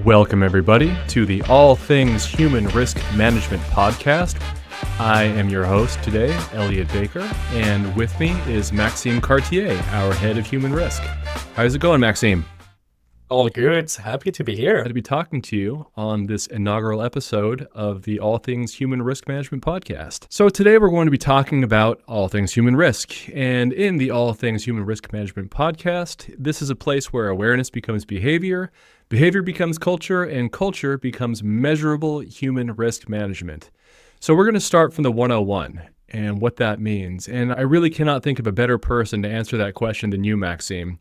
Welcome, everybody, to the All Things Human Risk Management podcast. I am your host today, Eliot Baker, and with me is Maxime Cartier, our head of human risk. How's it going, Maxime? All good. Happy to be here. Glad to be talking to you on this inaugural episode of the All Things Human Risk Management podcast. So today we're going to be talking about all things human risk. And in the All Things Human Risk Management podcast, this is a place where awareness becomes behavior, behavior becomes culture, and culture becomes measurable human risk management. So we're going to start from the 101 and what that means. And I really cannot think of a better person to answer that question than you, Maxime.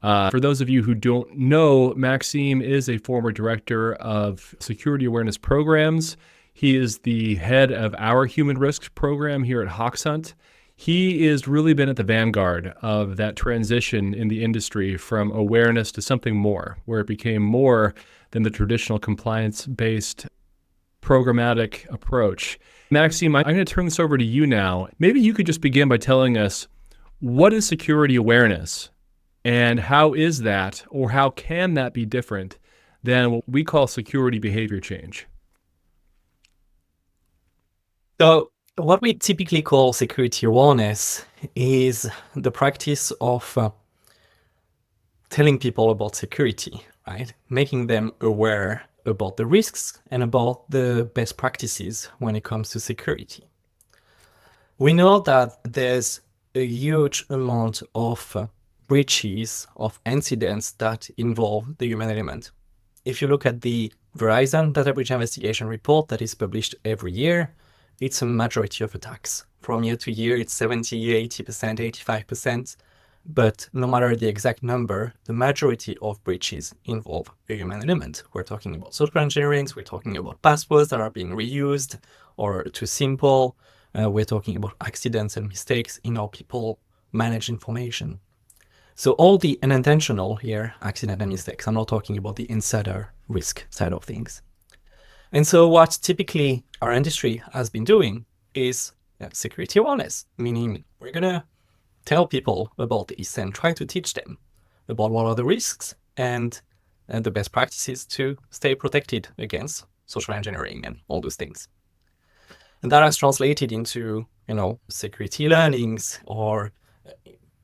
For those of you who don't know, Maxime is a former director of security awareness programs. He is the head of our human risks program here at Hoxhunt. He has really been at the vanguard of that transition in the industry from awareness to something more, where it became more than the traditional compliance-based programmatic approach. Maxime, I'm going to turn this over to you now. Maybe you could just begin by telling us, what is security awareness? And how is that, or how can that be different than what we call security behavior change? So what we typically call security awareness is the practice of telling people about security, right? Making them aware about the risks and about the best practices when it comes to security. We know that there's a huge amount of breaches of incidents that involve the human element. If you look at the Verizon Data Breach Investigation report that is published every year, it's a majority of attacks. From year to year, it's 70, 80%, 85%. But no matter the exact number, the majority of breaches involve a human element. We're talking about social engineering, we're talking about passwords that are being reused or too simple. We're talking about accidents and mistakes in how people manage information. So all the unintentional here, accident and mistakes, I'm not talking about the insider risk side of things. And so what typically our industry has been doing is security awareness, meaning we're going to tell people about this and try to teach them about what are the risks and the best practices to stay protected against social engineering and all those things. And that has translated into, security learnings or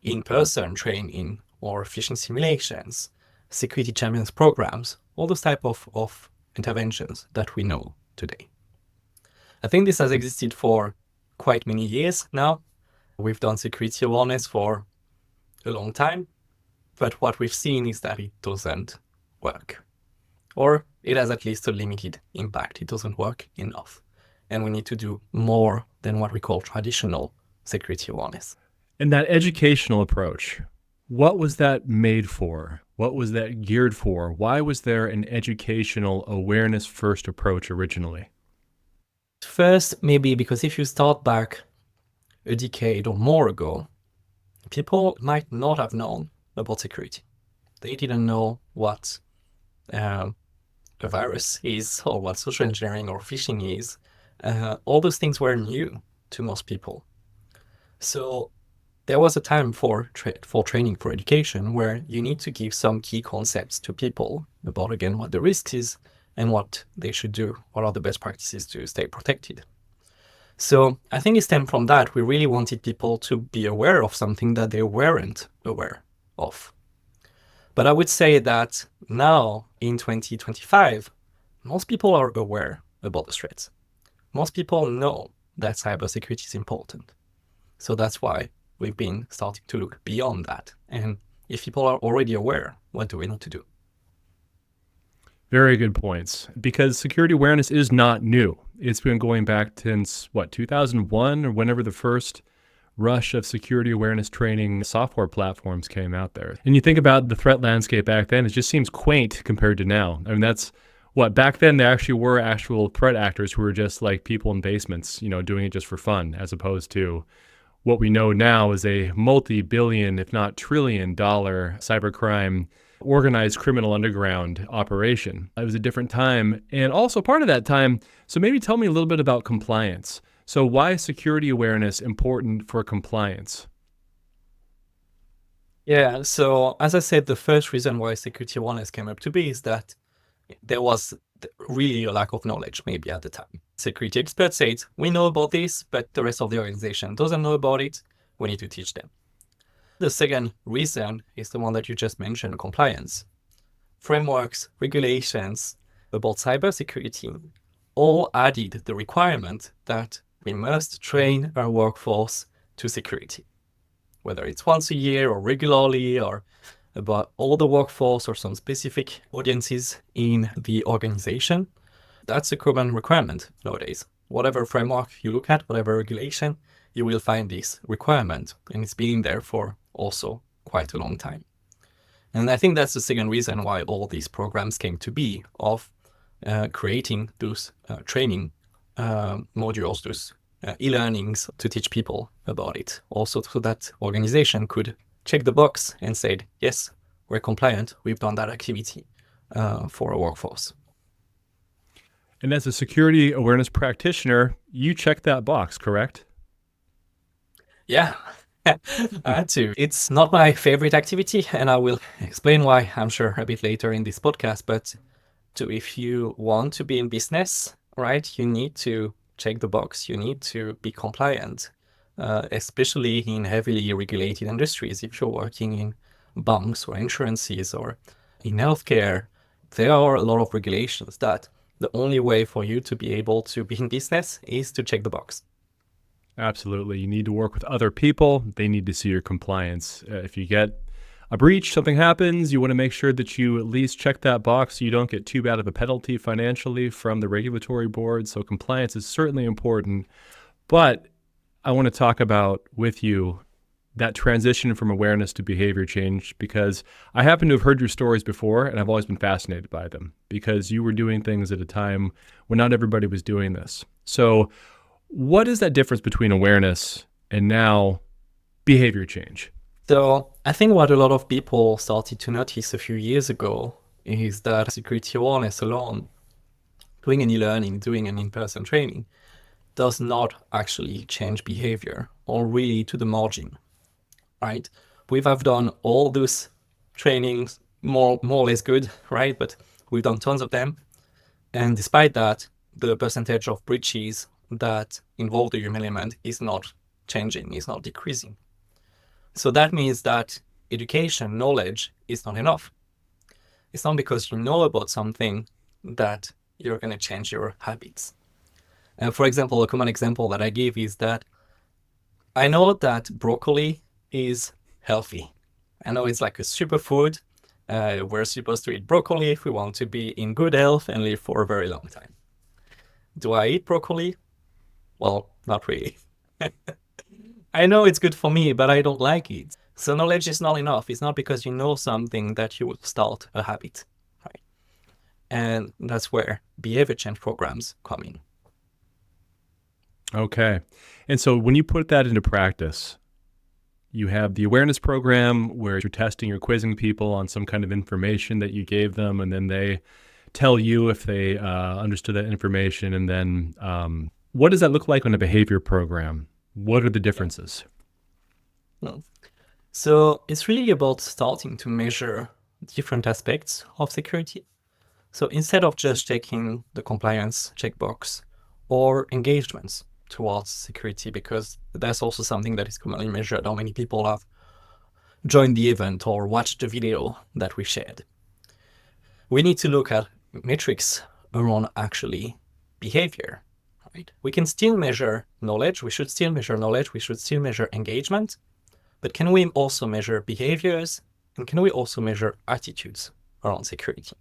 in-person training or phishing simulations, security champions programs, all those type of interventions that we know today. I think this has existed for quite many years now. We've done security awareness for a long time, but what we've seen is that it doesn't work, or it has at least a limited impact. It doesn't work enough, and we need to do more than what we call traditional security awareness. And that educational approach, what was that made for? What was that geared for? Why was there an educational awareness first approach originally? First, maybe because if you start back a decade or more ago, people might not have known about security. They didn't know what a virus is or what social engineering or phishing is. All those things were new to most people. So there was a time for training, for education, where you need to give some key concepts to people about, again, what the risk is and what they should do, what are the best practices to stay protected. So I think it stemmed from that. We really wanted people to be aware of something that they weren't aware of. But I would say that now, in 2025, most people are aware about the threats. Most people know that cybersecurity is important. So that's why we've been starting to look beyond that. And if people are already aware, what do we need to do? Very good points. Because security awareness is not new. It's been going back since, 2001 or whenever the first rush of security awareness training software platforms came out there. And you think about the threat landscape back then, it just seems quaint compared to now. I mean, that's back then there actually were actual threat actors who were just like people in basements, doing it just for fun, as opposed to what we know now is a multi-billion, if not trillion-dollar cybercrime organized criminal underground operation. It was a different time, and also part of that time. So maybe tell me a little bit about compliance. So why is security awareness important for compliance? Yeah, so as I said, the first reason why security awareness came up to be is that there was really a lack of knowledge maybe at the time. Security experts said, we know about this, but the rest of the organization doesn't know about it. We need to teach them. The second reason is the one that you just mentioned, compliance. Frameworks, regulations about cybersecurity all added the requirement that we must train our workforce to security, whether it's once a year or regularly or about all the workforce or some specific audiences in the organization. That's a common requirement nowadays. Whatever framework you look at, whatever regulation, you will find this requirement, and it's been there for also quite a long time. And I think that's the second reason why all these programs came to be, of creating those training modules, those e-learnings to teach people about it. Also, so that organization could check the box and said, yes, we're compliant. We've done that activity for our workforce. And as a security awareness practitioner, you check that box, correct? Yeah, I had to. It's not my favorite activity, and I will explain why, I'm sure, a bit later in this podcast. But if you want to be in business, right, you need to check the box. You need to be compliant, especially in heavily regulated industries. If you're working in banks or insurances or in healthcare, there are a lot of regulations that the only way for you to be able to be in business is to check the box. Absolutely. You need to work with other people. They need to see your compliance. If you get a breach, something happens, you want to make sure that you at least check that box so you don't get too bad of a penalty financially from the regulatory board. So compliance is certainly important. But I want to talk about with you that transition from awareness to behavior change, because I happen to have heard your stories before, and I've always been fascinated by them because you were doing things at a time when not everybody was doing this. So what is that difference between awareness and now behavior change? So I think what a lot of people started to notice a few years ago is that security awareness alone, doing an e-learning, doing an in-person training, does not actually change behavior, or really to the margin, right? We have done all those trainings, more or less good, right? But we've done tons of them. And despite that, the percentage of breaches that involve the human element is not changing, is not decreasing. So that means that education, knowledge is not enough. It's not because you know about something that you're going to change your habits. And for example, a common example that I give is that I know that broccoli is healthy. I know it's like a superfood. We're supposed to eat broccoli if we want to be in good health and live for a very long time. Do I eat broccoli? Well, not really. I know it's good for me, but I don't like it. So knowledge is not enough. It's not because you know something that you will start a habit, right? And that's where behavior change programs come in. Okay. And so when you put that into practice, you have the awareness program where you're testing, you're quizzing people on some kind of information that you gave them, and then they tell you if they understood that information. And then what does that look like on a behavior program? What are the differences? Well, so it's really about starting to measure different aspects of security. So instead of just checking the compliance checkbox or engagements towards security, because that's also something that is commonly measured, how many people have joined the event or watched the video that we shared. We need to look at metrics around actually behavior, right? We can still measure knowledge. We should still measure knowledge. We should still measure engagement. But can we also measure behaviors? And can we also measure attitudes around security?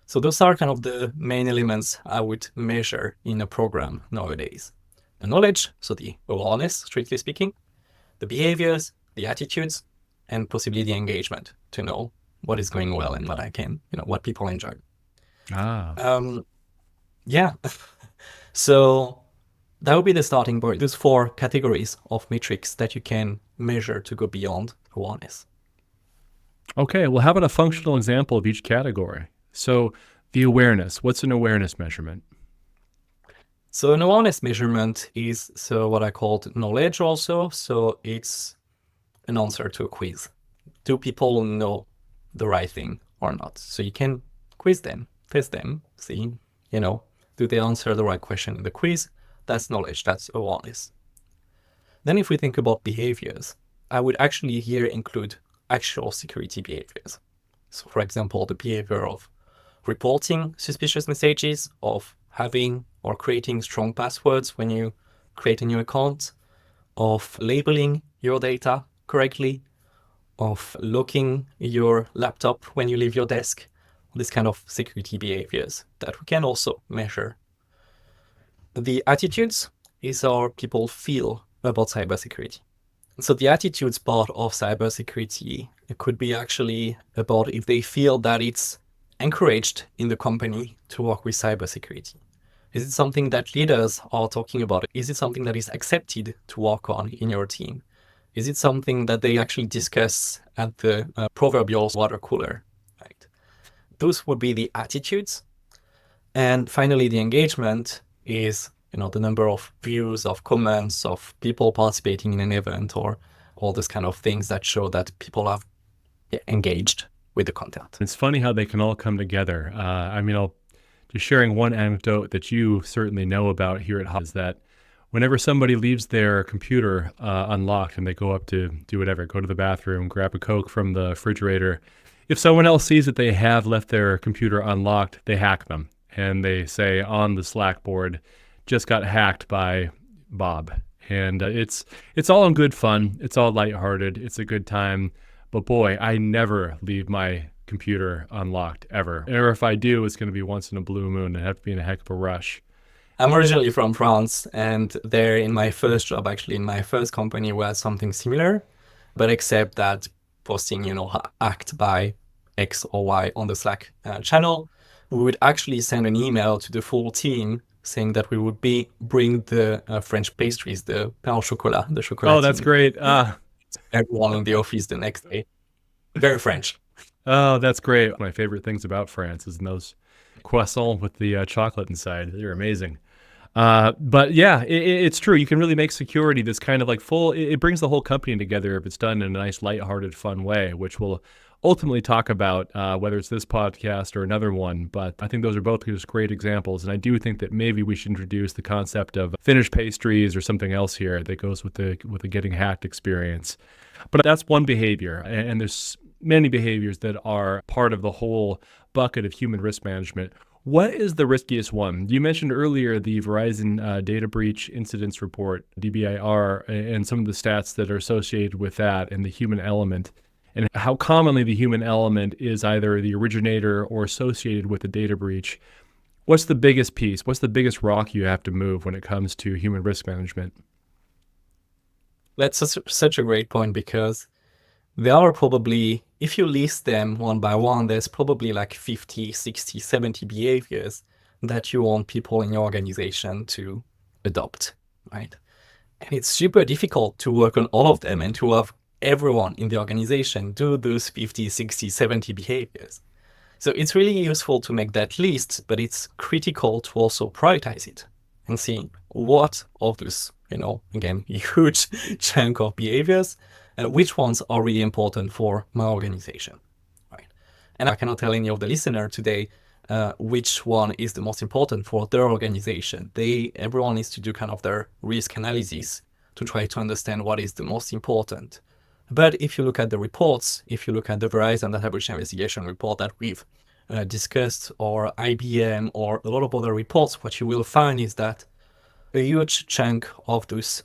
So those are kind of the main elements I would measure in a program nowadays. The knowledge, so the awareness, strictly speaking, the behaviors, the attitudes, and possibly the engagement to know what is going well and what people enjoy. Yeah. So that would be the starting point. Those 4 categories of metrics that you can measure to go beyond awareness. Okay. Well, how about a functional example of each category? So the awareness, what's an awareness measurement? So an awareness measurement is what I called knowledge also. So it's an answer to a quiz. Do people know the right thing or not? So you can quiz them. test them, see, do they answer the right question in the quiz? That's knowledge, that's awareness. Then if we think about behaviors, I would actually here include actual security behaviors. So for example, the behavior of reporting suspicious messages, of having or creating strong passwords when you create a new account, of labeling your data correctly, of locking your laptop when you leave your desk, this kind of security behaviors that we can also measure. The attitudes is how people feel about cybersecurity. So the attitudes part of cybersecurity, it could be actually about if they feel that it's encouraged in the company to work with cybersecurity. Is it something that leaders are talking about? Is it something that is accepted to work on in your team? Is it something that they actually discuss at the proverbial water cooler? Right? Those would be the attitudes. And finally, the engagement is the number of views, of comments, of people participating in an event, or all those kind of things that show that people have engaged with the content. It's funny how they can all come together. I'll just sharing one anecdote that you certainly know about here at Hoxhunt is that whenever somebody leaves their computer unlocked and they go up to do whatever, go to the bathroom, grab a Coke from the refrigerator, if someone else sees that they have left their computer unlocked, they hack them. And they say on the Slack board, just got hacked by Bob. And it's all in good fun. It's all lighthearted. It's a good time. But boy, I never leave my computer unlocked ever. Or if I do, it's going to be once in a blue moon and have to be in a heck of a rush. I'm originally from France, and there in my first job, actually in my first company, was something similar, but except that posting, hacked by X or Y on the Slack channel, we would actually send an email to the full team saying that we would bring the French pastries, the pain au chocolat, the chocolat. Oh, that's great. Everyone in the office the next day. Very French. Oh, that's great. My favorite things about France is those croissants with the chocolate inside. They're amazing. But yeah, it's true. You can really make security this kind of like full, it brings the whole company together if it's done in a nice, lighthearted, fun way, which we'll ultimately talk about whether it's this podcast or another one. But I think those are both just great examples. And I do think that maybe we should introduce the concept of finished pastries or something else here that goes with the getting hacked experience. But that's one behavior. And there's many behaviors that are part of the whole bucket of human risk management. What is the riskiest one? You mentioned earlier the Verizon data breach incidents report, DBIR, and some of the stats that are associated with that and the human element, and how commonly the human element is either the originator or associated with the data breach. What's the biggest piece? What's the biggest rock you have to move when it comes to human risk management? That's such a great point, because there are probably, if you list them one by one, there's probably like 50, 60, 70 behaviors that you want people in your organization to adopt, right? And it's super difficult to work on all of them and to have everyone in the organization do those 50, 60, 70 behaviors. So it's really useful to make that list, but it's critical to also prioritize it and see what of those, again, huge chunk of behaviors, which ones are really important for my organization, right? And I cannot tell any of the listener today which one is the most important for their organization. Everyone needs to do kind of their risk analysis to try to understand what is the most important. But if you look at the reports, if you look at the Verizon data breach investigation report that we've discussed, or IBM, or a lot of other reports, what you will find is that a huge chunk of those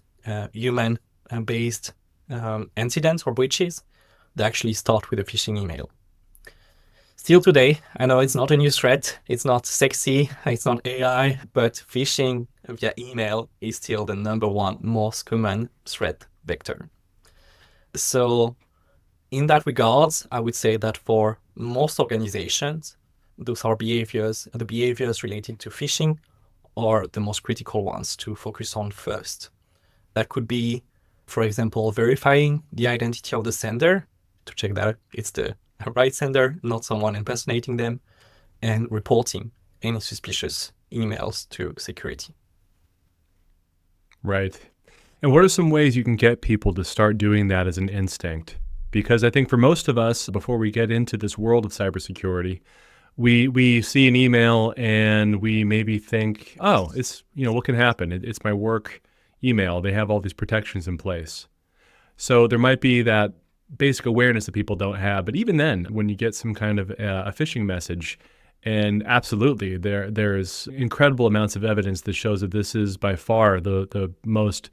human-based incidents or breaches, they actually start with a phishing email. Still today, I know it's not a new threat, it's not sexy, it's not AI, but phishing via email is still the number one most common threat vector. So in that regards, I would say that for most organizations, those are the behaviors relating to phishing are the most critical ones to focus on first. That could be, for example, verifying the identity of the sender to check that it's the right sender, not someone impersonating them, and reporting any suspicious emails to security. Right. And what are some ways you can get people to start doing that as an instinct? Because I think for most of us, before we get into this world of cybersecurity, we see an email and we maybe think, oh, it's, what can happen? It's my work email. They have all these protections in place. So there might be that basic awareness that people don't have. But even then, when you get some kind of a phishing message, and absolutely, there's incredible amounts of evidence that shows that this is by far the most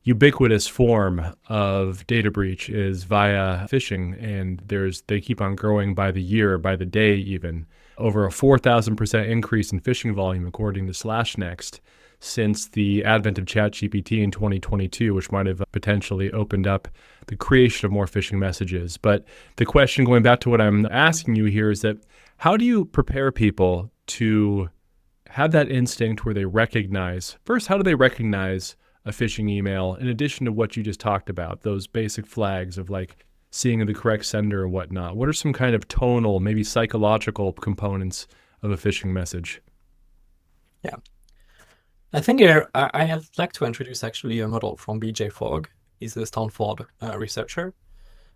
ubiquitous form of data breach is via phishing, and they keep on growing by the year, by the day even. Over a 4,000% increase in phishing volume, according to SlashNext, since the advent of ChatGPT in 2022, which might have potentially opened up the creation of more phishing messages. But the question, going back to what I'm asking you here, is that how do you prepare people to have that instinct where they recognize, first, how do they recognize a phishing email in addition to what you just talked about, those basic flags of like seeing the correct sender or whatnot? What are some kind of tonal, maybe psychological components of a phishing message? Yeah. I think here I'd like to introduce actually a model from BJ Fogg. He's a Stanford researcher,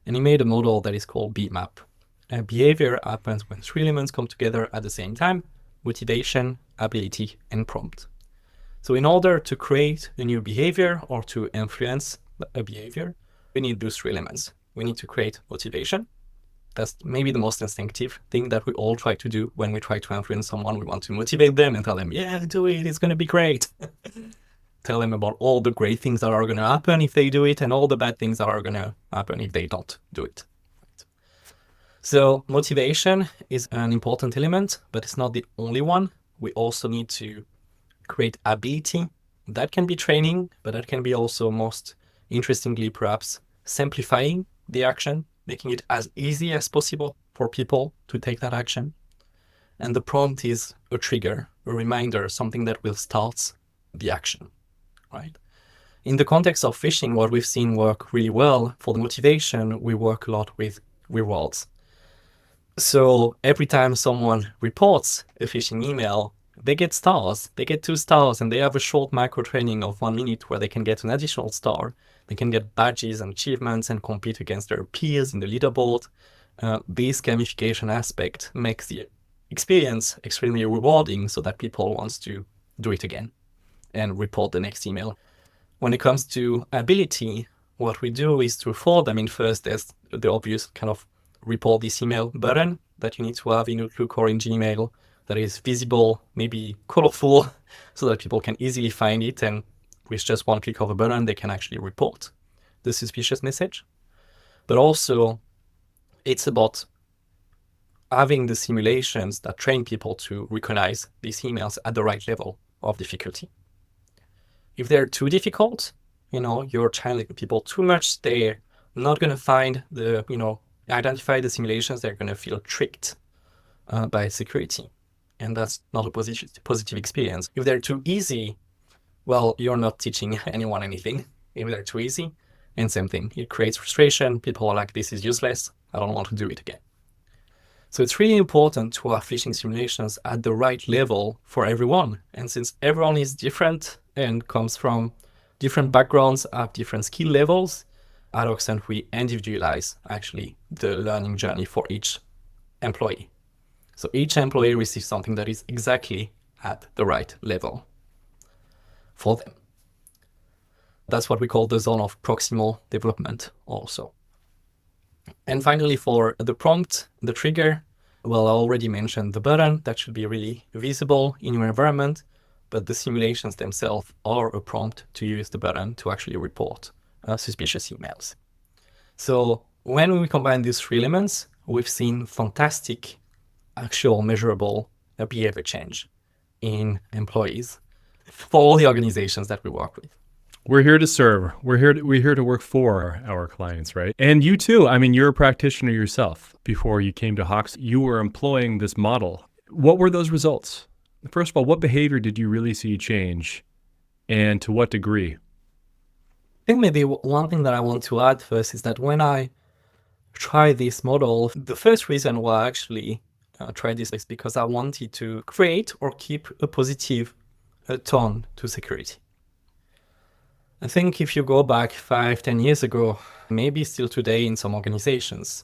and he made a model that is called BMAP. Behavior happens when three elements come together at the same time: motivation, ability, and prompt. So in order to create a new behavior or to influence a behavior, we need those three elements. We need to create motivation. That's maybe the most instinctive thing that we all try to do when we try to influence someone. We want to motivate them and tell them, yeah, do it, it's going to be great. Tell them about all the great things that are going to happen if they do it and all the bad things that are going to happen if they don't do it. So motivation is an important element, but it's not the only one. We also need to create ability. That can be training, but that can be also, most interestingly perhaps, simplifying the action, making it as easy as possible for people to take that action. And the prompt is a trigger, a reminder, something that will start the action, right? In the context of phishing, what we've seen work really well for the motivation, we work a lot with rewards. So every time someone reports a phishing email, they get stars, they get 2 stars, and they have a short micro training of 1 minute where they can get an additional star. They can get badges and achievements and compete against their peers in the leaderboard. This gamification aspect makes the experience extremely rewarding so that people want to do it again and report the next email. When it comes to ability, what we do is to fold them in. First, there's the obvious kind of report this email button that you need to have in Outlook or in Gmail that is visible, maybe colorful, so that people can easily find it, and with just one click of a button, they can actually report the suspicious message. But also, it's about having the simulations that train people to recognize these emails at the right level of difficulty. If they're too difficult, you're challenging people too much, they're not going to find identify the simulations, they're going to feel tricked by security. And that's not a positive experience. If they're too easy, well, you're not teaching anyone anything. If they're too easy, and same thing, it creates frustration. People are like, this is useless, I don't want to do it again. So it's really important to have phishing simulations at the right level for everyone. And since everyone is different and comes from different backgrounds, have different skill levels, at Hoxhunt we individualize actually the learning journey for each employee. So each employee receives something that is exactly at the right level for them. That's what we call the zone of proximal development also. And finally, for the prompt, the trigger, well, I already mentioned the button that should be really visible in your environment, but the simulations themselves are a prompt to use the button to actually report suspicious emails. So when we combine these 3 elements, we've seen fantastic actual measurable behavior change in employees for all the organizations that we work with. We're here to serve. We're here to work for our clients, right? And you too. I mean, you're a practitioner yourself. Before you came to Hox, you were employing this model. What were those results? First of all, what behavior did you really see change, and to what degree? I think maybe one thing that I want to add first is that when I tried this model, the first reason why I actually tried this is because I wanted to create or keep a positive tone to security. I think if you go back 5-10 years ago, maybe still today in some organizations,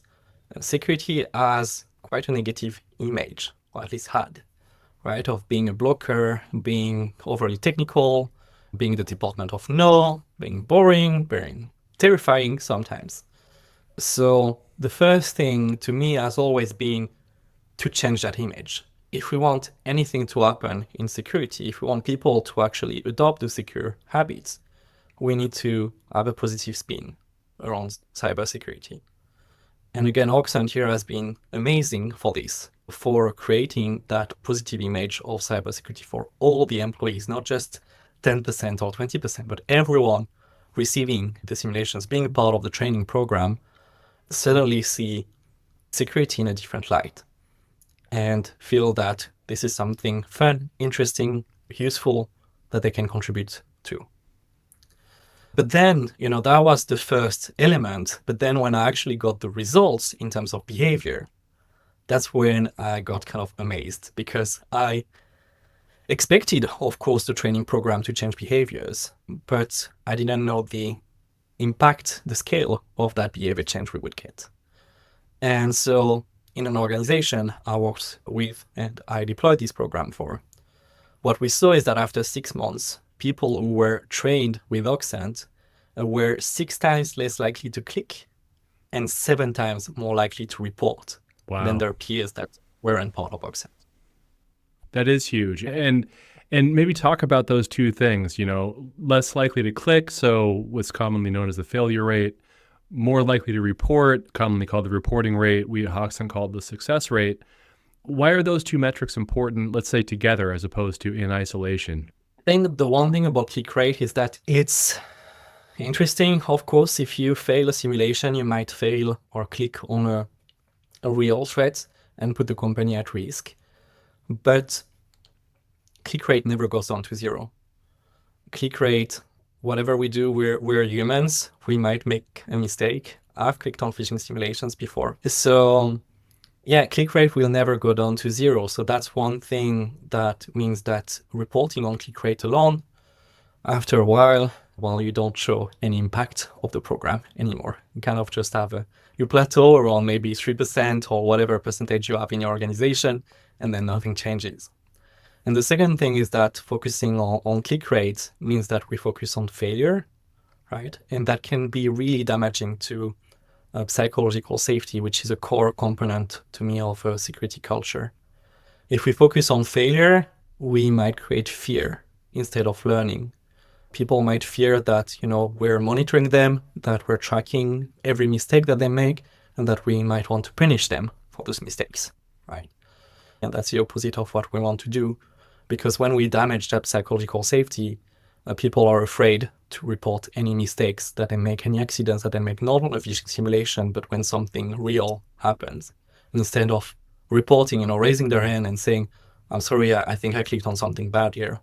security has quite a negative image or at least had, right? Of being a blocker, being overly technical, being the department of no, being boring, being terrifying sometimes. So the first thing to me has always been to change that image. If we want anything to happen in security, if we want people to actually adopt the secure habits, we need to have a positive spin around cybersecurity. And again, Hoxhunt here has been amazing for this, for creating that positive image of cybersecurity for all the employees, not just 10% or 20%, but everyone receiving the simulations, being a part of the training program, suddenly see security in a different light and feel that this is something fun, interesting, useful that they can contribute to. But then, that was the first element. But then when I actually got the results in terms of behavior, that's when I got kind of amazed, because I expected, of course, the training program to change behaviors, but I didn't know the impact, the scale of that behavior change we would get. And so in an organization I worked with and I deployed this program for, what we saw is that after 6 months, people who were trained with Hoxhunt were 6 times less likely to click and 7 times more likely to report than their peers that weren't part of Hoxhunt. That is huge. And maybe talk about those two things, less likely to click, so what's commonly known as the failure rate, more likely to report, commonly called the reporting rate, we at Hoxhunt called the success rate. Why are those two metrics important, let's say, together as opposed to in isolation? I think the one thing about click rate is that it's interesting. Of course, if you fail a simulation, you might fail or click on a real threat and put the company at risk. But click rate never goes down to 0. Click rate, whatever we do, we're humans. We might make a mistake. I've clicked on phishing simulations before. So yeah, click rate will never go down to 0. So that's one thing that means that reporting on click rate alone, after a while, you don't show any impact of the program anymore. You kind of just have you plateau around maybe 3% or whatever percentage you have in your organization, and then nothing changes. And the second thing is that focusing on click rate means that we focus on failure, right? And that can be really damaging to psychological safety, which is a core component to me of a security culture. If we focus on failure, we might create fear instead of learning. People might fear that, we're monitoring them, that we're tracking every mistake that they make, and that we might want to punish them for those mistakes, right? And that's the opposite of what we want to do, because when we damage that psychological safety, people are afraid to report any mistakes that they make, any accidents that they make, not on a phishing simulation, but when something real happens. Instead of reporting, raising their hand and saying, I'm sorry, I think I clicked on something bad here,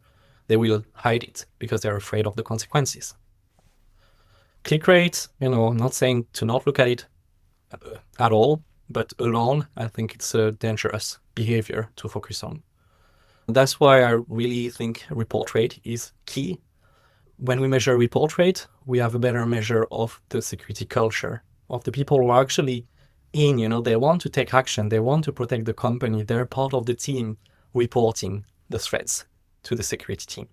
they will hide it because they're afraid of the consequences. Click rate, I'm not saying to not look at it at all, but alone, I think it's a dangerous behavior to focus on. That's why I really think report rate is key. When we measure report rate, we have a better measure of the security culture, of the people who are actually in, they want to take action, they want to protect the company, they're part of the team reporting the threats to the security team.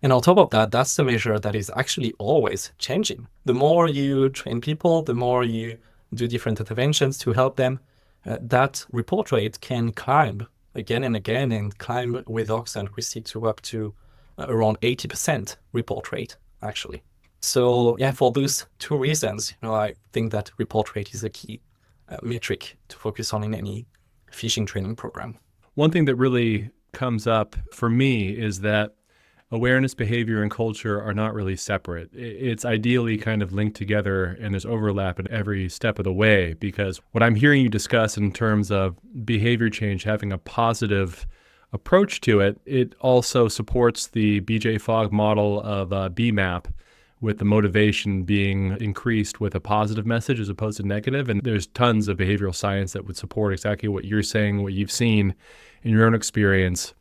And on top of that, that's the measure that is actually always changing. The more you train people, the more you do different interventions to help them, that report rate can climb again and again, and climb with Hoxhunt. We see to up to around 80% report rate, actually. So yeah, for those two reasons, I think that report rate is a key metric to focus on in any phishing training program. One thing that really comes up for me is that awareness, behavior, and culture are not really separate. It's ideally kind of linked together, and there's overlap in every step of the way, because what I'm hearing you discuss in terms of behavior change having a positive approach to it, it also supports the BJ Fogg model of BMAP, with the motivation being increased with a positive message as opposed to negative. And there's tons of behavioral science that would support exactly what you're saying, what you've seen in your own experience.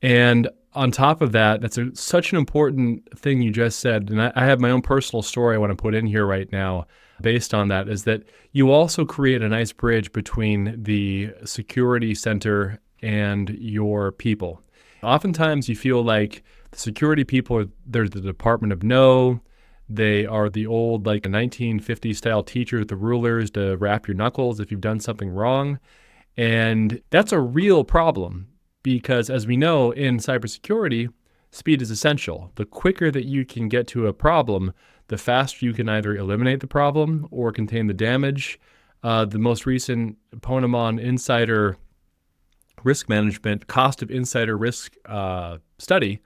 And on top of that, that's such an important thing you just said. And I have my own personal story I want to put in here right now. based on that is that you also create a nice bridge between the security center and your people. Oftentimes you feel like the security people, they're the Department of No. They are the old, like, 1950s style teachers with the rulers to rap your knuckles if you've done something wrong. And that's a real problem because, as we know, in cybersecurity, speed is essential. The quicker that you can get to a problem, the faster you can either eliminate the problem or contain the damage. The most recent Ponemon Insider Risk Management Cost of Insider Risk study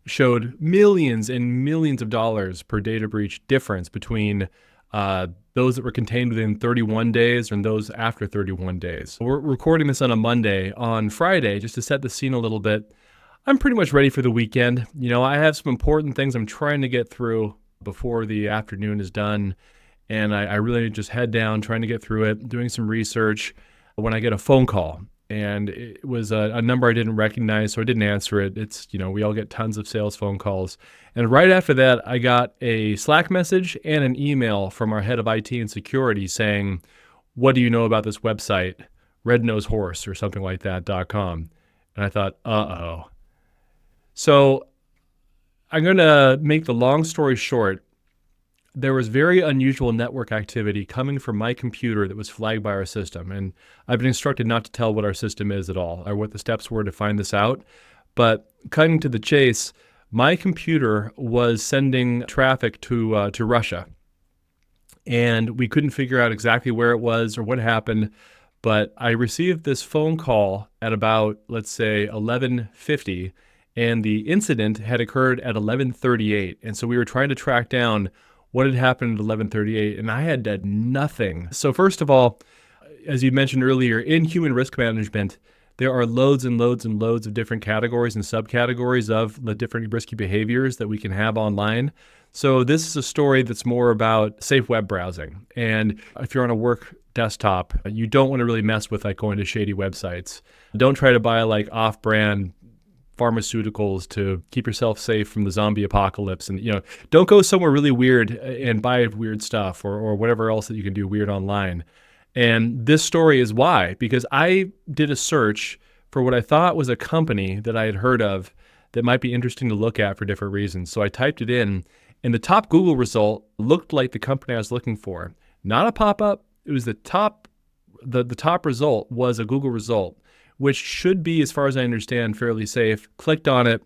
showed millions and millions of dollars per data breach difference between those that were contained within 31 days and those after 31 days. We're recording this on a Monday. On Friday, just to set the scene a little bit, I'm pretty much ready for the weekend. I have some important things I'm trying to get through before the afternoon is done. And I really just head down, trying to get through it, doing some research when I get a phone call. And it was a number I didn't recognize, so I didn't answer it. It's, we all get tons of sales phone calls. And right after that, I got a Slack message and an email from our head of IT and security saying, "What do you know about this website, rednosehorse or something like that.com?" And I thought, uh-oh. So I'm going to make the long story short. There was very unusual network activity coming from my computer that was flagged by our system. And I've been instructed not to tell what our system is at all or what the steps were to find this out. But cutting to the chase, my computer was sending traffic to Russia. And we couldn't figure out exactly where it was or what happened. But I received this phone call at about, let's say, 11:50. And the incident had occurred at 11:38. And so we were trying to track down what had happened at 11:38, and I had done nothing. So first of all, as you mentioned earlier, in human risk management, there are loads and loads and loads of different categories and subcategories of the different risky behaviors that we can have online. So this is a story that's more about safe web browsing. And if you're on a work desktop, you don't want to really mess with, like, going to shady websites. Don't try to buy, like, off-brand pharmaceuticals to keep yourself safe from the zombie apocalypse. And, don't go somewhere really weird and buy weird stuff or whatever else that you can do weird online. And this story is why, because I did a search for what I thought was a company that I had heard of that might be interesting to look at for different reasons. So I typed it in, and the top Google result looked like the company I was looking for. Not a pop-up. It was the top result was a Google result, which should be, as far as I understand, fairly safe. Clicked on it.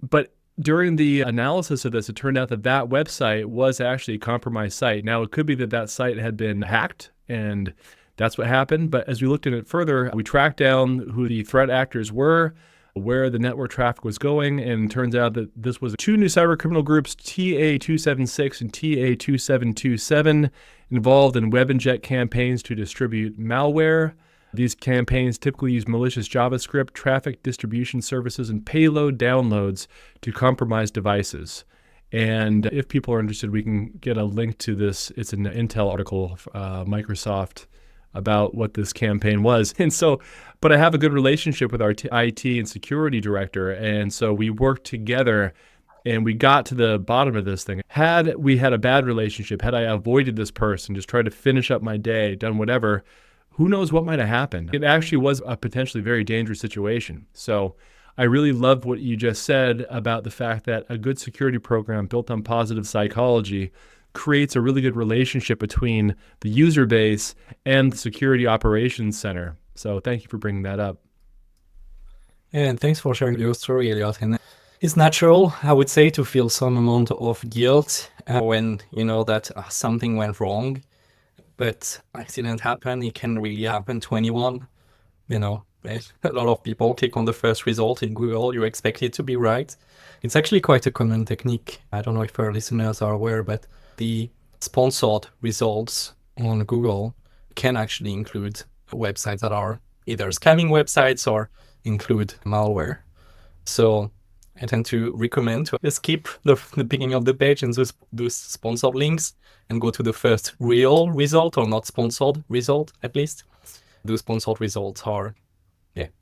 But during the analysis of this, it turned out that that website was actually a compromised site. Now, it could be that that site had been hacked, and that's what happened. But as we looked at it further, we tracked down who the threat actors were, where the network traffic was going, and it turns out that this was two new cyber criminal groups, TA276 and TA2727, involved in web inject campaigns to distribute malware. These campaigns typically use malicious JavaScript, traffic distribution services, and payload downloads to compromise devices. And if people are interested, we can get a link to this. It's an Intel article, Microsoft, about what this campaign was. And so, but I have a good relationship with our IT and security director. And so we worked together and we got to the bottom of this thing. Had we had a bad relationship, had I avoided this person, just tried to finish up my day, done whatever, who knows what might have happened. It actually was a potentially very dangerous situation. So I really love what you just said about the fact that a good security program built on positive psychology creates a really good relationship between the user base and the security operations center. So thank you for bringing that up. And thanks for sharing your story, Eliot. And it's natural, I would say, to feel some amount of guilt when you know that something went wrong. But accident happen, it can really happen to anyone. Right? A lot of people click on the first result in Google, you expect it to be right. It's actually quite a common technique. I don't know if our listeners are aware, but the sponsored results on Google can actually include websites that are either scamming websites or include malware. So I tend to recommend to skip the beginning of the page and those sponsored links and go to the first real result, or not sponsored result, at least. Those sponsored results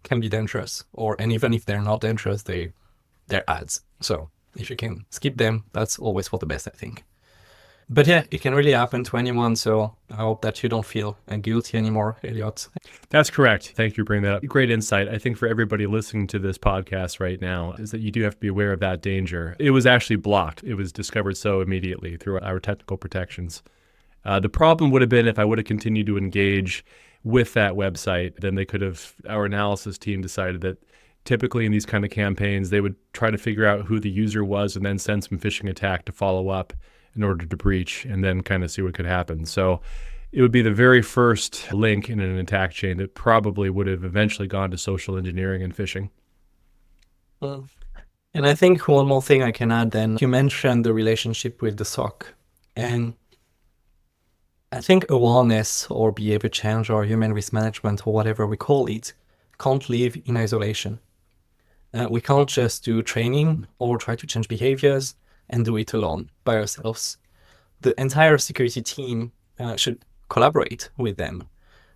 can be dangerous, and even if they're not dangerous, they're ads. So if you can skip them, that's always for the best, I think. But yeah, it can really happen to anyone. So I hope that you don't feel guilty anymore, Eliot. That's correct. Thank you for bringing that up. Great insight. I think for everybody listening to this podcast right now is that you do have to be aware of that danger. It was actually blocked. It was discovered so immediately through our technical protections. The problem would have been if I would have continued to engage with that website, then our analysis team decided that typically in these kind of campaigns, they would try to figure out who the user was and then send some phishing attack to follow up in order to breach and then kind of see what could happen. So it would be the very first link in an attack chain that probably would have eventually gone to social engineering and phishing. And I think one more thing I can add then, you mentioned the relationship with the SOC. And I think awareness or behavior change or human risk management or whatever we call it can't live in isolation. We can't just do training or try to change behaviors and do it alone by ourselves. The entire security team should collaborate with them.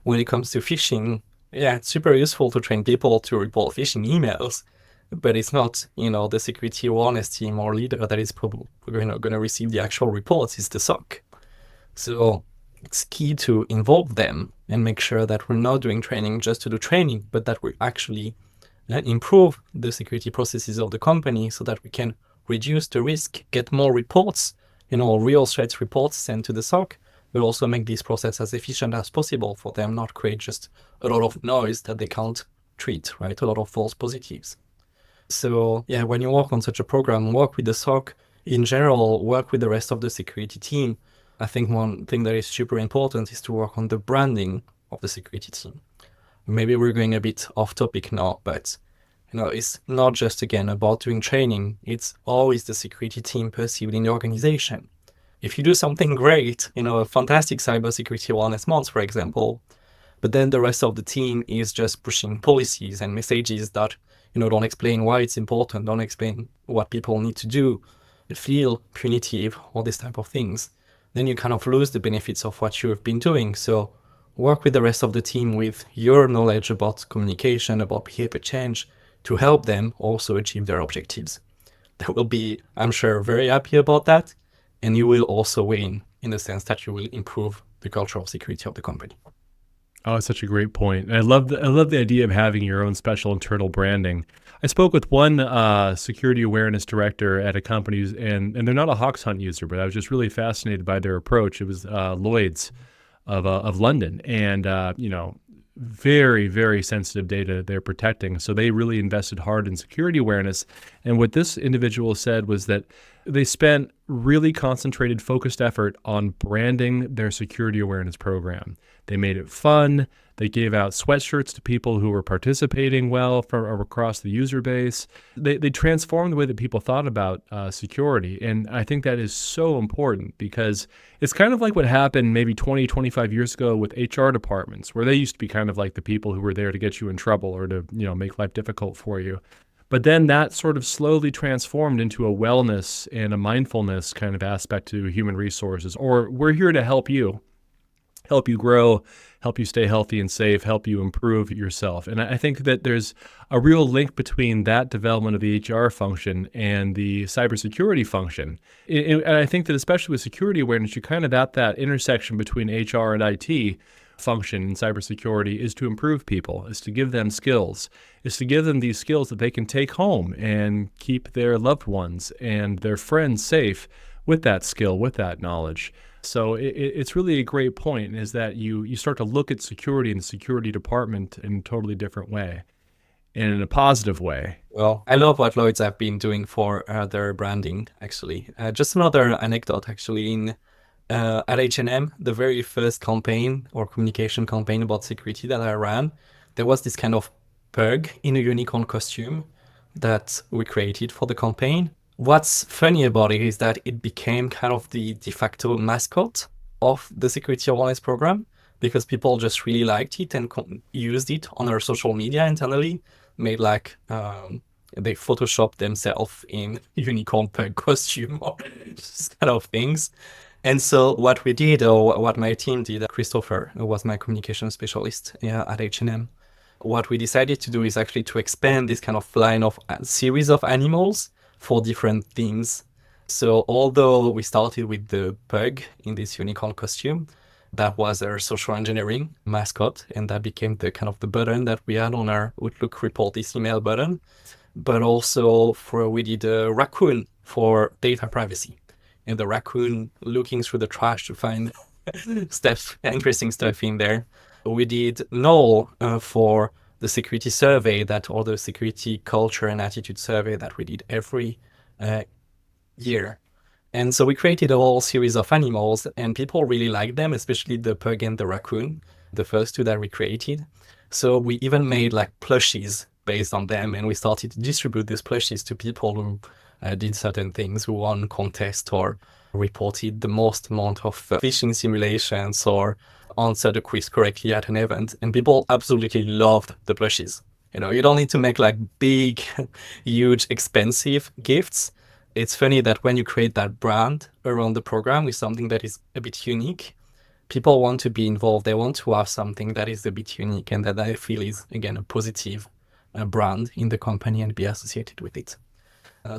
When it comes to phishing, yeah, it's super useful to train people to report phishing emails, but it's not, the security awareness team or leader that is probably going to receive the actual reports. It's the SOC. So it's key to involve them and make sure that we're not doing training just to do training, but that we actually improve the security processes of the company so that we can reduce the risk, get more reports, real threats reports sent to the SOC, but also make this process as efficient as possible for them, not create just a lot of noise that they can't treat, right? A lot of false positives. So yeah, when you work on such a program, work with the SOC in general, work with the rest of the security team. I think one thing that is super important is to work on the branding of the security team. Maybe we're going a bit off topic now, but it's not just, again, about doing training. It's always the security team perceived in the organization. If you do something great, a fantastic cybersecurity awareness month, for example, but then the rest of the team is just pushing policies and messages that, don't explain why it's important, don't explain what people need to do, feel punitive, all these type of things, then you kind of lose the benefits of what you've been doing. So work with the rest of the team with your knowledge about communication, about behavior change, to help them also achieve their objectives. They will be, I'm sure, very happy about that. And you will also win in the sense that you will improve the culture of security of the company. Oh, it's such a great point. And I love the idea of having your own special internal branding. I spoke with one security awareness director at a company, and they're not a Hoxhunt user, but I was just really fascinated by their approach. It was Lloyd's of London, and very, very sensitive data they're protecting. So they really invested hard in security awareness. And what this individual said was that they spent really concentrated, focused effort on branding their security awareness program. They made it fun. They gave out sweatshirts to people who were participating well from across the user base. They transformed the way that people thought about security. And I think that is so important because it's kind of like what happened maybe 20, 25 years ago with HR departments, where they used to be kind of like the people who were there to get you in trouble or to, make life difficult for you. But then that sort of slowly transformed into a wellness and a mindfulness kind of aspect to human resources, or we're here to help you grow, help you stay healthy and safe, help you improve yourself. And I think that there's a real link between that development of the HR function and the cybersecurity function. And I think that especially with security awareness, you're kind of at that intersection between HR and IT function in cybersecurity is to improve people, is to give them skills, is to give them these skills that they can take home and keep their loved ones and their friends safe with that skill, with that knowledge. So it's really a great point, is that you start to look at security and the security department in a totally different way and in a positive way. Well, I love what Lloyds have been doing for their branding, actually. Just another anecdote, actually, at H&M, the very first campaign or communication campaign about security that I ran, there was this kind of pug in a unicorn costume that we created for the campaign. What's funny about it is that it became kind of the de facto mascot of the security awareness program because people just really liked it and used it on our social media internally, made they photoshopped themselves in unicorn pug costume or just kind of things. And so what we did, or what my team did, Christopher, who was my communication specialist at H&M, what we decided to do is actually to expand this kind of line of series of animals for different themes. So although we started with the pug in this unicorn costume, that was our social engineering mascot, and that became the kind of the button that we had on our Outlook report this email button. But also we did a raccoon for data privacy, and the raccoon looking through the trash to find stuff, interesting stuff in there. We did null for the security survey, or the security culture and attitude survey that we did every year. And so we created a whole series of animals, and people really liked them, especially the pug and the raccoon, the first two that we created. So we even made like plushies based on them, and we started to distribute these plushies to people who did certain things, who won contests or reported the most amount of phishing simulations or answered a quiz correctly at an event. And people absolutely loved the plushies. You don't need to make like big, huge, expensive gifts. It's funny that when you create that brand around the program with something that is a bit unique, people want to be involved. They want to have something that is a bit unique and that I feel is, again, a positive brand in the company and be associated with it.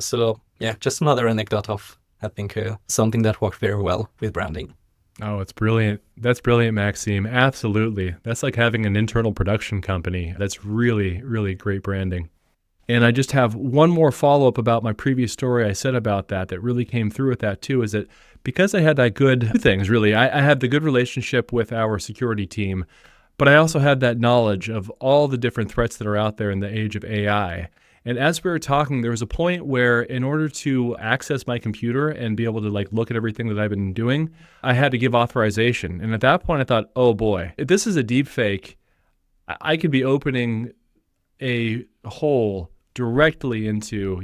So yeah, just another anecdote of, I think, something that worked very well with branding. Oh, it's brilliant. That's brilliant, Maxime. Absolutely. That's like having an internal production company. That's really, really great branding. And I just have one more follow-up about my previous story I said about that really came through with that too, is that because I had that two things really. I had the good relationship with our security team, but I also had that knowledge of all the different threats that are out there in the age of AI. And as we were talking, there was a point where in order to access my computer and be able to like look at everything that I've been doing, I had to give authorization. And at that point I thought, oh boy, if this is a deep fake, I could be opening a hole directly into,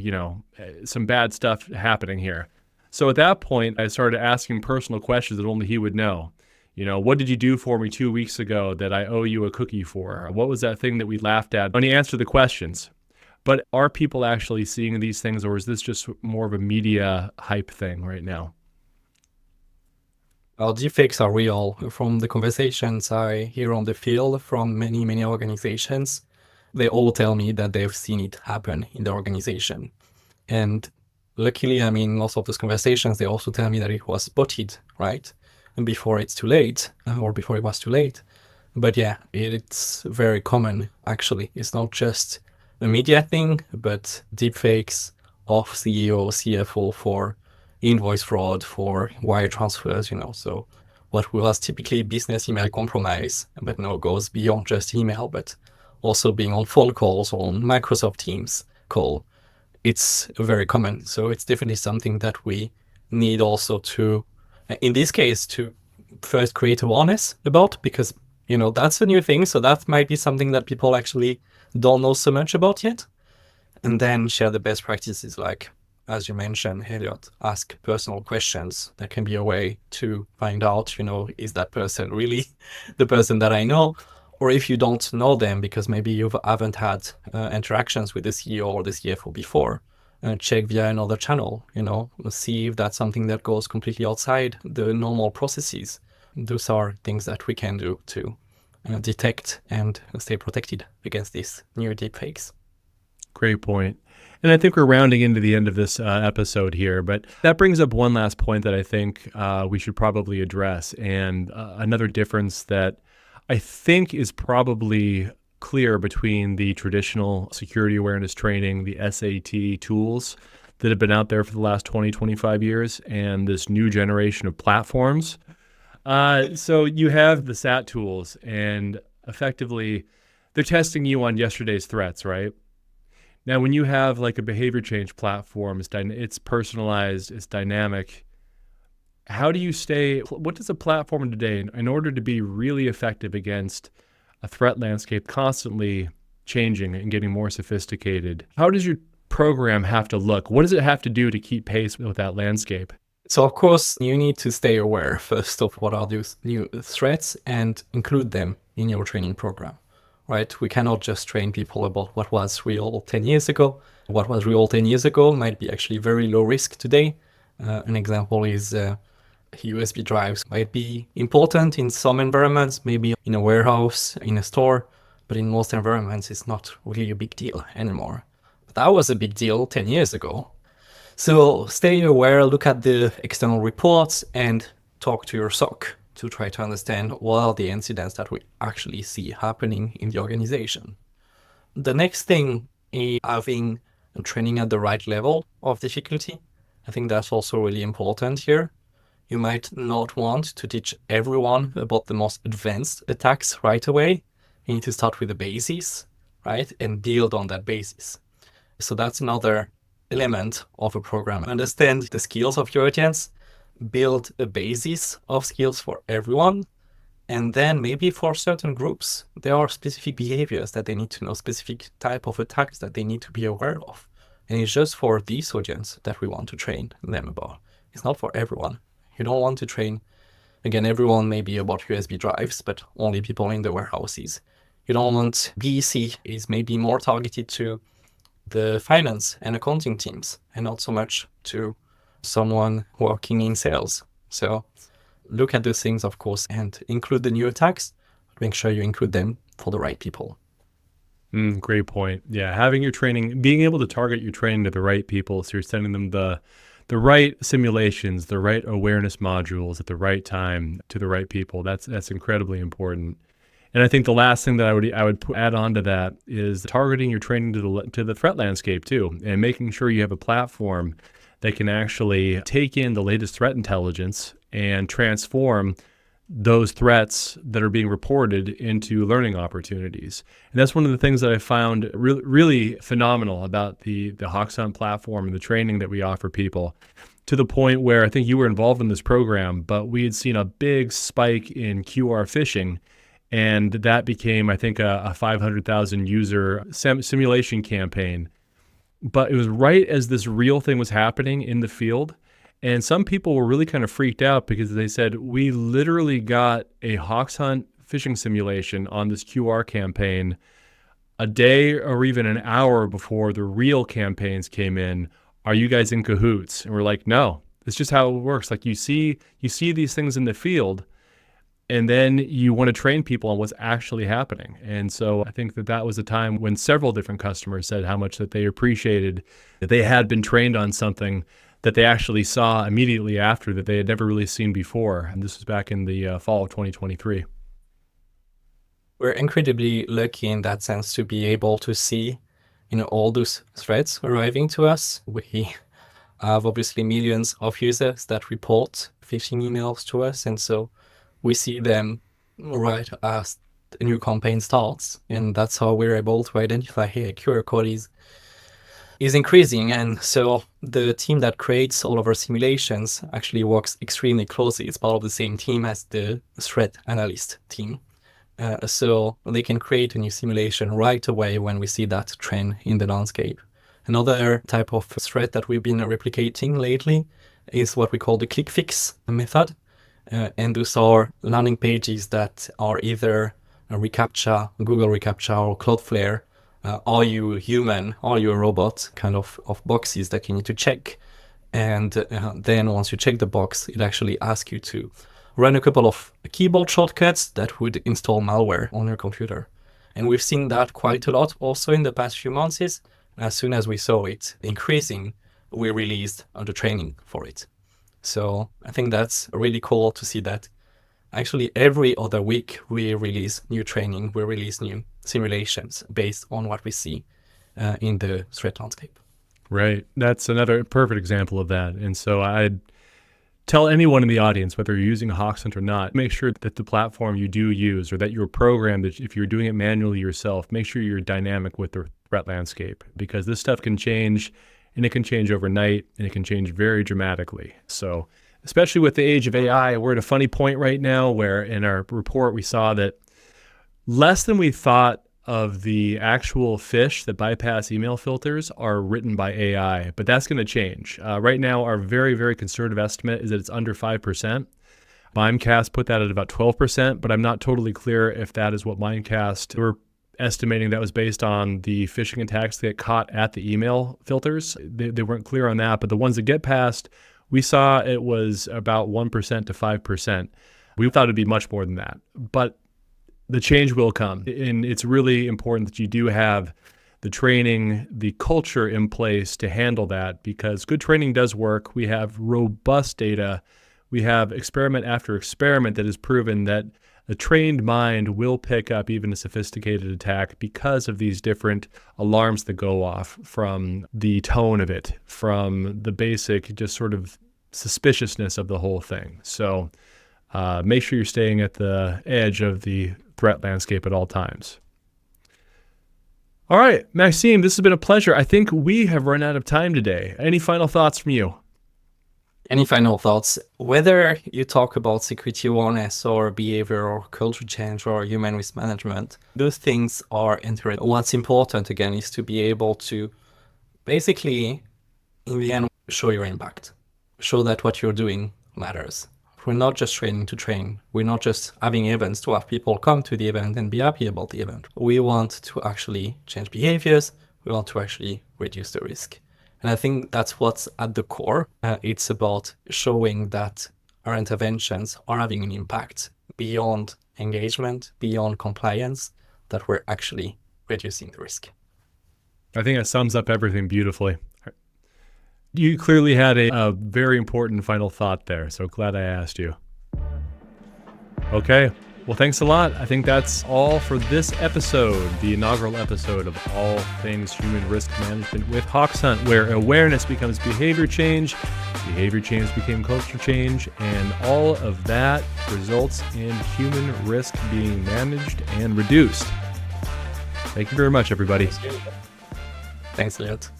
some bad stuff happening here. So at that point, I started asking personal questions that only he would know. What did you do for me 2 weeks ago that I owe you a cookie for? What was that thing that we laughed at? And he answered the questions. But are people actually seeing these things, or is this just more of a media hype thing right now? Well, deepfakes are real. From the conversations I hear on the field from many, many organizations, they all tell me that they've seen it happen in the organization. And luckily, most of those conversations, they also tell me that it was spotted, right? And before it's too late, or before it was too late. But yeah, it's very common, actually. It's not just a media thing, but deepfakes of CEO, CFO for invoice fraud, for wire transfers, So what was typically business email compromise, but now goes beyond just email, but also being on phone calls or on Microsoft Teams call. It's very common. So it's definitely something that we need also to, in this case, to first create awareness about, because, that's a new thing. So that might be something that people actually don't know so much about yet. And then share the best practices, like, as you mentioned, Eliot, ask personal questions. That can be a way to find out, is that person really the person that I know? Or if you don't know them, because maybe you haven't had interactions with the CEO or the CFO before, check via another channel, see if that's something that goes completely outside the normal processes. Those are things that we can do to detect and stay protected against these new deepfakes. Great point. And I think we're rounding into the end of this episode here, but that brings up one last point that I think we should probably address, and another difference that I think is probably clear between the traditional security awareness training, the SAT tools that have been out there for the last 20, 25 years, and this new generation of platforms. So you have the SAT tools, and effectively they're testing you on yesterday's threats, right? Now, when you have like a behavior change platform, it's personalized, it's dynamic. How do you what does a platform today, in order to be really effective against a threat landscape constantly changing and getting more sophisticated, how does your program have to look? What does it have to do to keep pace with that landscape? So of course, you need to stay aware first of what are those new threats and include them in your training program, right? We cannot just train people about what was real 10 years ago. What was real 10 years ago might be actually very low risk today. An example is USB drives might be important in some environments, maybe in a warehouse, in a store, but in most environments, it's not really a big deal anymore. But that was a big deal 10 years ago. So stay aware, look at the external reports, and talk to your SOC to try to understand what are the incidents that we actually see happening in the organization. The next thing is having training at the right level of difficulty. I think that's also really important here. You might not want to teach everyone about the most advanced attacks right away. You need to start with the basis, right? And build on that basis. So that's another element of a program. Understand the skills of your audience, build a basis of skills for everyone, and then maybe for certain groups, there are specific behaviors that they need to know, specific type of attacks that they need to be aware of. And it's just for this audience that we want to train them about. It's not for everyone. You don't want to train, again, everyone maybe about USB drives, but only people in the warehouses. You don't want BEC is maybe more targeted to the finance and accounting teams and not so much to someone working in sales. So look at those things, of course, and include the new attacks. Make sure you include them for the right people. Great point. Yeah, having your training, being able to target your training to the right people, so you're sending them the right simulations, the right awareness modules at the right time to the right people. That's incredibly important. And I think the last thing that I would add on to that is targeting your training to the threat landscape too, and making sure you have a platform that can actually take in the latest threat intelligence and transform those threats that are being reported into learning opportunities. And that's one of the things that I found really phenomenal about the Hoxhunt platform and the training that we offer people, to the point where I think you were involved in this program, but we had seen a big spike in QR phishing. And that became, I think, a 500,000 user simulation campaign. But it was right as this real thing was happening in the field. And some people were really kind of freaked out because they said, we literally got a Hoxhunt phishing simulation on this QR campaign a day or even an hour before the real campaigns came in. Are you guys in cahoots? And we're like, no, it's just how it works. Like you see these things in the field, and then you want to train people on what's actually happening. And so I think that was a time when several different customers said how much that they appreciated that they had been trained on something that they actually saw immediately after that they had never really seen before. And this was back in the fall of 2023. We're incredibly lucky in that sense to be able to see, all those threats arriving to us. We have obviously millions of users that report phishing emails to us. And so we see them right as the new campaign starts. And that's how we're able to identify, hey, QR code is increasing. And so the team that creates all of our simulations actually works extremely closely. It's part of the same team as the threat analyst team. So they can create a new simulation right away when we see that trend in the landscape. Another type of threat that we've been replicating lately is what we call the click fix method. And those are landing pages that are either a reCAPTCHA, Google reCAPTCHA, or Cloudflare. Are you human? Are you a robot? Kind of boxes that you need to check. And then once you check the box, it actually asks you to run a couple of keyboard shortcuts that would install malware on your computer. And we've seen that quite a lot also in the past few months. As soon as we saw it increasing, we released the training for it. So I think that's really cool to see that actually every other week we release new training, we release new simulations based on what we see in the threat landscape. Right. That's another perfect example of that. And so I'd tell anyone in the audience, whether you're using Hoxhunt or not, make sure that the platform you do use, or that your program, that if you're doing it manually yourself, make sure you're dynamic with the threat landscape, because this stuff can change, and it can change overnight, and it can change very dramatically. So especially with the age of AI, we're at a funny point right now where in our report we saw that less than we thought of the actual phish that bypass email filters are written by AI, but that's going to change. Right now, our very, very conservative estimate is that it's under 5%. Mimecast put that at about 12%, but I'm not totally clear if that is what Mimecast were estimating. That was based on the phishing attacks that get caught at the email filters. They weren't clear on that, but the ones that get past, we saw it was about 1% to 5%. We thought it'd be much more than that, but the change will come. And it's really important that you do have the training, the culture in place to handle that, because good training does work. We have robust data. We have experiment after experiment that has proven that a trained mind will pick up even a sophisticated attack because of these different alarms that go off, from the tone of it, from the basic just sort of suspiciousness of the whole thing. So make sure you're staying at the edge of the threat landscape at all times. All right, Maxime, this has been a pleasure. I think we have run out of time today. Any final thoughts from you? Any final thoughts? Whether you talk about security awareness or behavior or culture change or human risk management, those things are interesting. What's important, again, is to be able to basically, in the end, show your impact. Show that what you're doing matters. We're not just training to train. We're not just having events to have people come to the event and be happy about the event. We want to actually change behaviors. We want to actually reduce the risk. And I think that's what's at the core. It's about showing that our interventions are having an impact beyond engagement, beyond compliance, that we're actually reducing the risk. I think that sums up everything beautifully. You clearly had a very important final thought there, so glad I asked you. Okay, well, thanks a lot. I think that's all for this episode, the inaugural episode of All Things Human Risk Management with Hoxhunt, where awareness becomes behavior change became culture change, and all of that results in human risk being managed and reduced. Thank you very much, everybody. Thanks, Eliot.